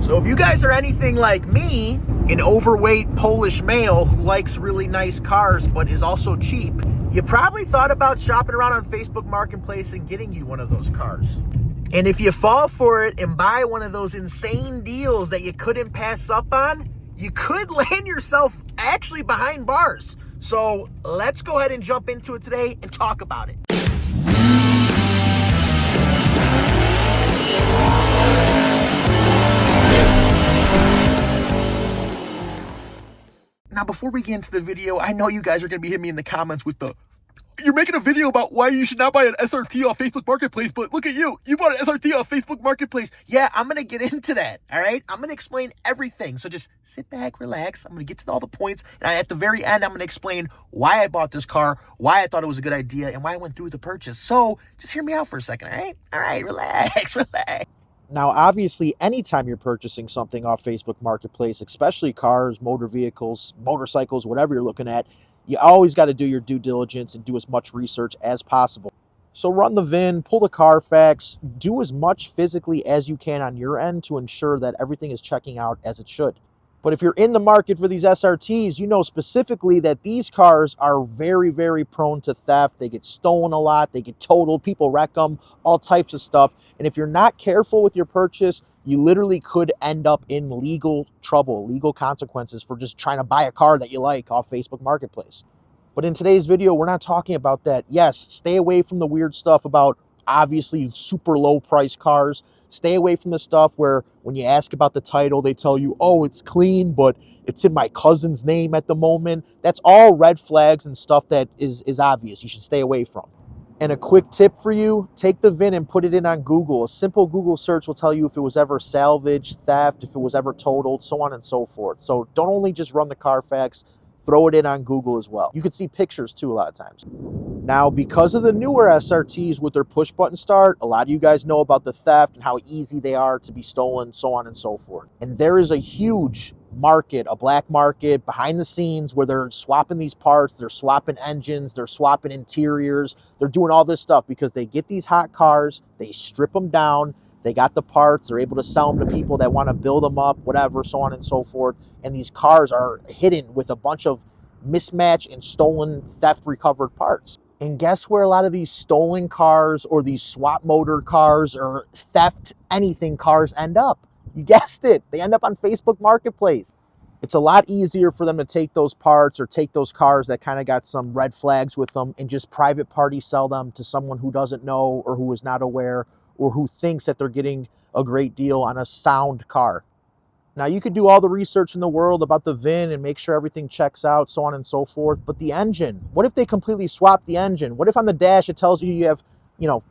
So if you guys are anything like me, an overweight Polish male who likes really nice cars but is also cheap, you probably thought about shopping around on Facebook Marketplace and getting you one of those cars. And if you fall for it and buy one of those insane deals that you couldn't pass up on, you could land yourself actually behind bars. So let's go ahead and jump into it today and talk about it. Now, before we get into the video, I know you guys are going to be hitting me in the comments with the, you're making a video about why you should not buy an SRT off Facebook Marketplace, but look at you. You bought an SRT off Facebook Marketplace. Yeah, I'm going to get into that, all right? I'm going to explain everything. So just sit back, relax. I'm going to get to all the points. And at the very end, I'm going to explain why I bought this car, why I thought it was a good idea, and why I went through with the purchase. So just hear me out for a second, all right? All right, relax, relax. Now, obviously, anytime you're purchasing something off Facebook Marketplace, especially cars, motor vehicles, motorcycles, whatever you're looking at, you always got to do your due diligence and do as much research as possible. So run the VIN, pull the Carfax, do as much physically as you can on your end to ensure that everything is checking out as it should. But if you're in the market for these SRTs, you know specifically that these cars are very, very prone to theft. They get stolen a lot. They get totaled. People wreck them, all types of stuff. And if you're not careful with your purchase, you literally could end up in legal trouble, legal consequences for just trying to buy a car that you like off Facebook Marketplace. But in today's video, we're not talking about that. Yes, stay away from the weird stuff about obviously super low price cars. Stay away from the stuff where when you ask about the title, they tell you, oh, it's clean, but it's in my cousin's name at the moment. That's all red flags and stuff that is obvious. You should stay away from. And a quick tip for you, take the VIN and put it in on Google. A simple Google search will tell you if it was ever salvaged, theft, if it was ever totaled, so on and so forth. So don't only just run the Carfax, throw it in on Google as well. You can see pictures too a lot of times. Now, because of the newer SRTs with their push button start, a lot of you guys know about the theft and how easy they are to be stolen, so on and so forth. And there is a huge market, a black market behind the scenes where they're swapping these parts, they're swapping engines, they're swapping interiors, they're doing all this stuff because they get these hot cars, they strip them down, they got the parts, they're able to sell them to people that want to build them up, whatever, so on and so forth. And these cars are hidden with a bunch of mismatched and stolen, theft recovered parts. And guess where a lot of these stolen cars or these swap motor cars or theft anything cars end up? You guessed it. They end up on Facebook Marketplace. It's a lot easier for them to take those parts or take those cars that kind of got some red flags with them and just private party sell them to someone who doesn't know or who is not aware or who thinks that they're getting a great deal on a sound car. Now, you could do all the research in the world about the VIN and make sure everything checks out, so on and so forth. But the engine, what if they completely swap the engine? What if on the dash it tells you you have,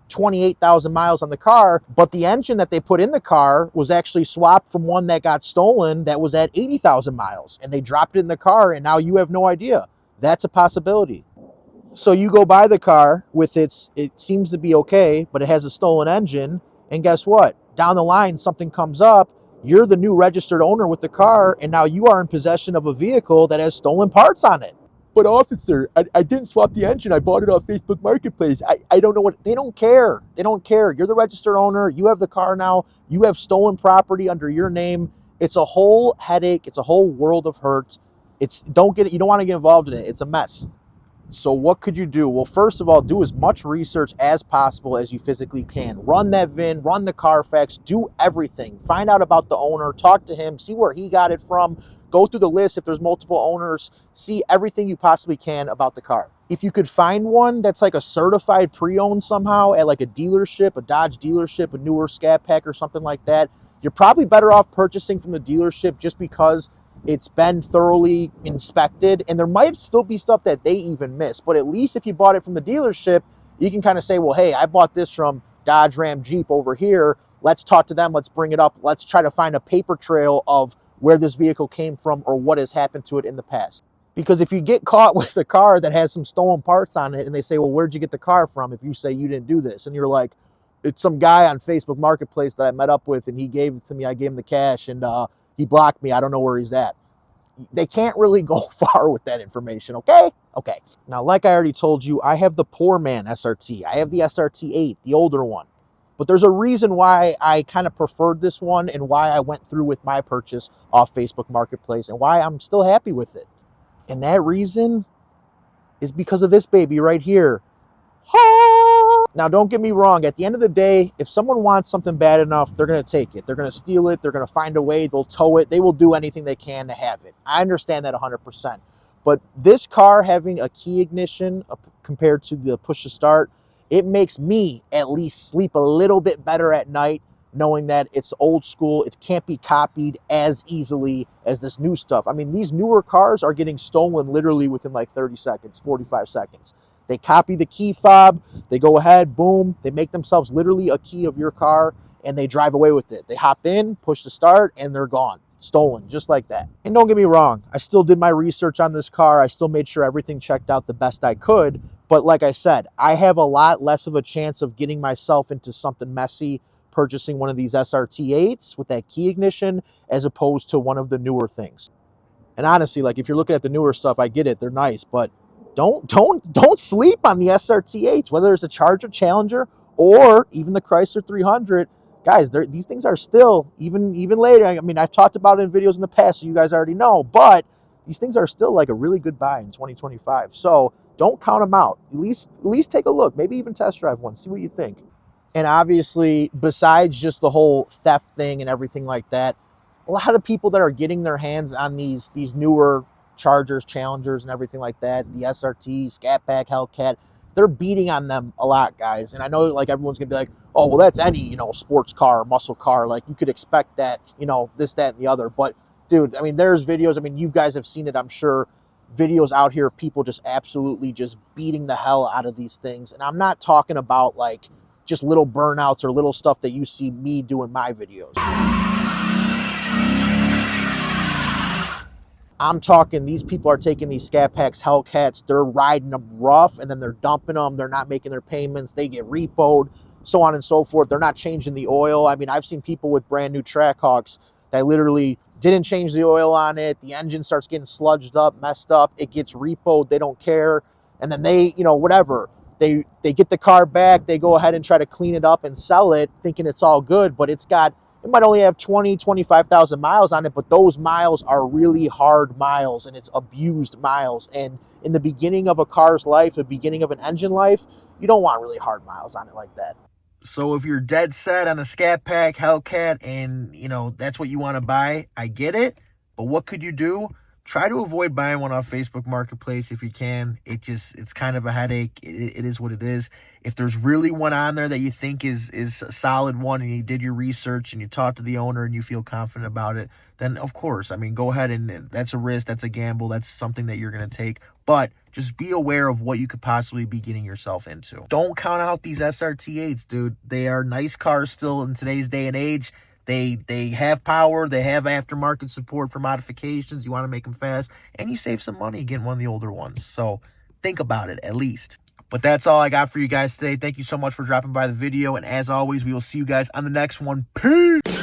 28,000 miles on the car, but the engine that they put in the car was actually swapped from one that got stolen that was at 80,000 miles, and they dropped it in the car, and now you have no idea. That's a possibility. So you go buy the car with it seems to be okay, but it has a stolen engine, and guess what? Down the line, something comes up, you're the new registered owner with the car, and now you are in possession of a vehicle that has stolen parts on it. But officer, I didn't swap the engine. I bought it off Facebook Marketplace. I don't know what, they don't care. They don't care. You're the registered owner. You have the car now. You have stolen property under your name. It's a whole headache. It's a whole world of hurt. You don't want to get involved in it. It's a mess. So what could you do? Well, first of all, do as much research as possible as you physically can. Run that VIN, run the Carfax, do everything. Find out about the owner, talk to him, see where he got it from, go through the list if there's multiple owners, see everything you possibly can about the car. If you could find one that's like a certified pre-owned somehow at like a dealership, a Dodge dealership, a newer Scat Pack or something like that, you're probably better off purchasing from the dealership just because it's been thoroughly inspected, and there might still be stuff that they even miss. But at least if you bought it from the dealership, you can kind of say, well, hey, I bought this from Dodge, Ram, Jeep over here. Let's talk to them. Let's bring it up. Let's try to find a paper trail of where this vehicle came from or what has happened to it in the past. Because if you get caught with a car that has some stolen parts on it and they say, well, where'd you get the car from? If you say you didn't do this and you're like, it's some guy on Facebook Marketplace that I met up with and he gave it to me. I gave him the cash and he blocked me. I don't know where he's at. They can't really go far with that information, okay? Okay. Now, like I already told you, I have the poor man SRT. I have the SRT 8, the older one. But there's a reason why I kind of preferred this one and why I went through with my purchase off Facebook Marketplace and why I'm still happy with it. And that reason is because of this baby right here. Now, don't get me wrong. At the end of the day, if someone wants something bad enough, they're going to take it. They're going to steal it. They're going to find a way. They'll tow it. They will do anything they can to have it. I understand that 100%. But this car having a key ignition compared to the push to start, it makes me at least sleep a little bit better at night, knowing that it's old school. It can't be copied as easily as this new stuff. I mean, these newer cars are getting stolen literally within like 30 seconds, 45 seconds. They copy the key fob, they go ahead, boom, they make themselves literally a key of your car, and they drive away with it. They hop in, push the start, and they're gone. Stolen, just like that. And don't get me wrong, I still did my research on this car. I still made sure everything checked out the best I could. But like I said, I have a lot less of a chance of getting myself into something messy purchasing one of these SRT8s with that key ignition as opposed to one of the newer things. And honestly, like if you're looking at the newer stuff, I get it, they're nice, but don't sleep on the SRT8, whether it's a Charger, Challenger, or even the Chrysler 300. Guys, these things are still, even later, I mean, I've talked about it in videos in the past, so you guys already know, but these things are still like a really good buy in 2025. So don't count them out. At least take a look, maybe even test drive one, see what you think. And obviously, besides just the whole theft thing and everything like that, a lot of people that are getting their hands on these newer Chargers, Challengers, and everything like that, the SRT, Scat Pack, Hellcat, they're beating on them a lot, guys. And I know like everyone's gonna be like, oh, well, that's any, sports car, muscle car. Like you could expect that, this, that, and the other. But dude, I mean, there's videos. I mean, you guys have seen it, I'm sure, videos out here of people just absolutely just beating the hell out of these things. And I'm not talking about like just little burnouts or little stuff that you see me do in my videos. I'm talking, these people are taking these Scat Packs, Hellcats, they're riding them rough, and then they're dumping them. They're not making their payments. They get repoed, so on and so forth. They're not changing the oil. I mean, I've seen people with brand new Trackhawks that literally didn't change the oil on it. The engine starts getting sludged up, messed up. It gets repoed. They don't care. And then they, whatever. They get the car back. They go ahead and try to clean it up and sell it, thinking it's all good, but it might only have 20, 25,000 miles on it, but those miles are really hard miles, and it's abused miles. And in the beginning of a car's life, the beginning of an engine life, you don't want really hard miles on it like that. So if you're dead set on a Scat Pack, Hellcat, and, that's what you want to buy, I get it. But what could you do? Try to avoid buying one off Facebook Marketplace if you can. It's kind of a headache. It is what it is. If there's really one on there that you think is a solid one and you did your research and you talked to the owner and you feel confident about it, then of course, I mean, go ahead, and that's a risk, that's a gamble, that's something that you're going to take. But just be aware of what you could possibly be getting yourself into. Don't count out these SRT8s, dude. They are nice cars still in today's day and age. They have power. They have aftermarket support for modifications. You want to make them fast, and you save some money getting one of the older ones. So think about it at least. But that's all I got for you guys today. Thank you so much for dropping by the video. And as always, we will see you guys on the next one. Peace!